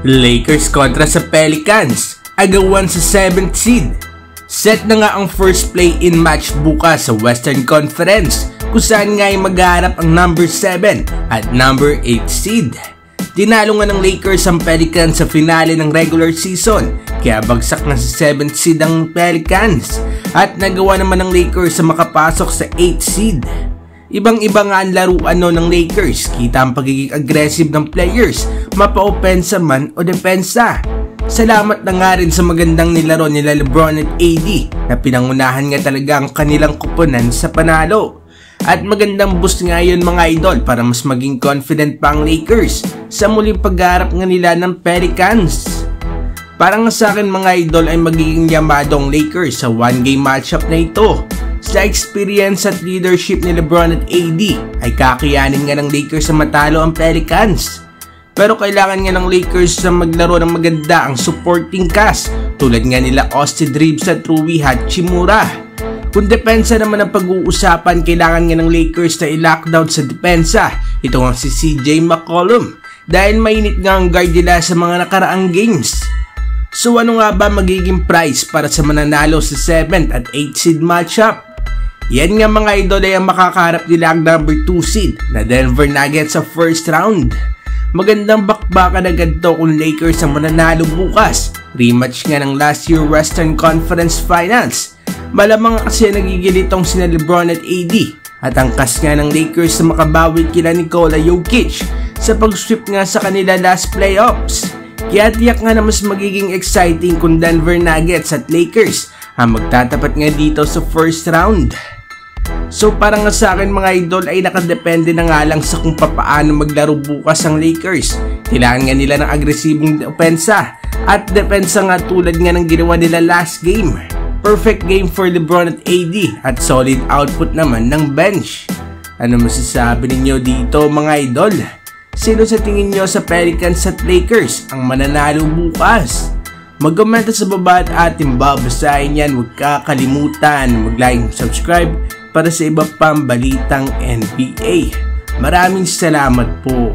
Lakers kontra sa Pelicans, agawan sa 7th seed. Set na nga ang first play-in match bukas sa Western Conference kung saan nga ay maghaharap ang number 7 at number 8 seed. Tinalo nga ng Lakers ang Pelicans sa finale ng regular season kaya bagsak na sa 7th seed ang Pelicans at nagawa naman ng Lakers sa makapasok sa 8th seed. Ibang-iba nga ang laruan ng Lakers, kita ang pagiging aggressive ng players, mapa-opensa man o depensa. Salamat na nga rin sa magandang nilaro nila LeBron at AD na pinangunahan nga talaga ang kanilang kuponan sa panalo. At magandang boost nga yun mga idol para mas maging confident pa ang Lakers sa muling pagharap nga nila ng Pelicans. Parang sa akin mga idol ay magiging yamado ang Lakers sa one-game matchup na ito. Sa experience at leadership ni LeBron at AD ay kakayanin nga ng Lakers na matalo ang Pelicans. Pero kailangan nga ng Lakers na maglaro ng maganda ang supporting cast tulad nga nila Austin Reeves at Rui Hachimura. Kung depensa naman ang pag-uusapan, kailangan nga ng Lakers na i-lockdown sa depensa. Ito nga si CJ McCollum dahil mainit nga ang guard nila sa mga nakaraang games. So ano nga ba magiging price para sa mananalo sa 7th at 8th seed matchup? Yan nga mga idol ay ang makakaharap nila ang number 2 seed na Denver Nuggets sa first round. Magandang bakbakan agad to kung Lakers ang mananalo bukas. Rematch nga ng last year Western Conference Finals. Malamang kasi nagigilitong sina LeBron at AD at angkas nga ng Lakers na makabawi kila Nikola Jokic sa pag-sweep nga sa kanila last playoffs. Kaya tiyak nga na mas magiging exciting kung Denver Nuggets at Lakers ang magtatapat nga dito sa first round. So parang nga sa akin mga idol ay nakadepende na nga lang sa kung papaano maglaro bukas ang Lakers. Kailangan nga nila ng agresibong opensa at depensa nga tulad nga ng ginawa nila last game. Perfect game for LeBron at AD at solid output naman ng bench. Ano masasabi ninyo dito mga idol? Sino sa tingin nyo sa Pelicans at Lakers ang mananalo bukas? Mag-komenta sa baba at ating babasahin yan. Huwag kakalimutan mag-like, subscribe para sa iba pang balitang NBA. Maraming salamat po.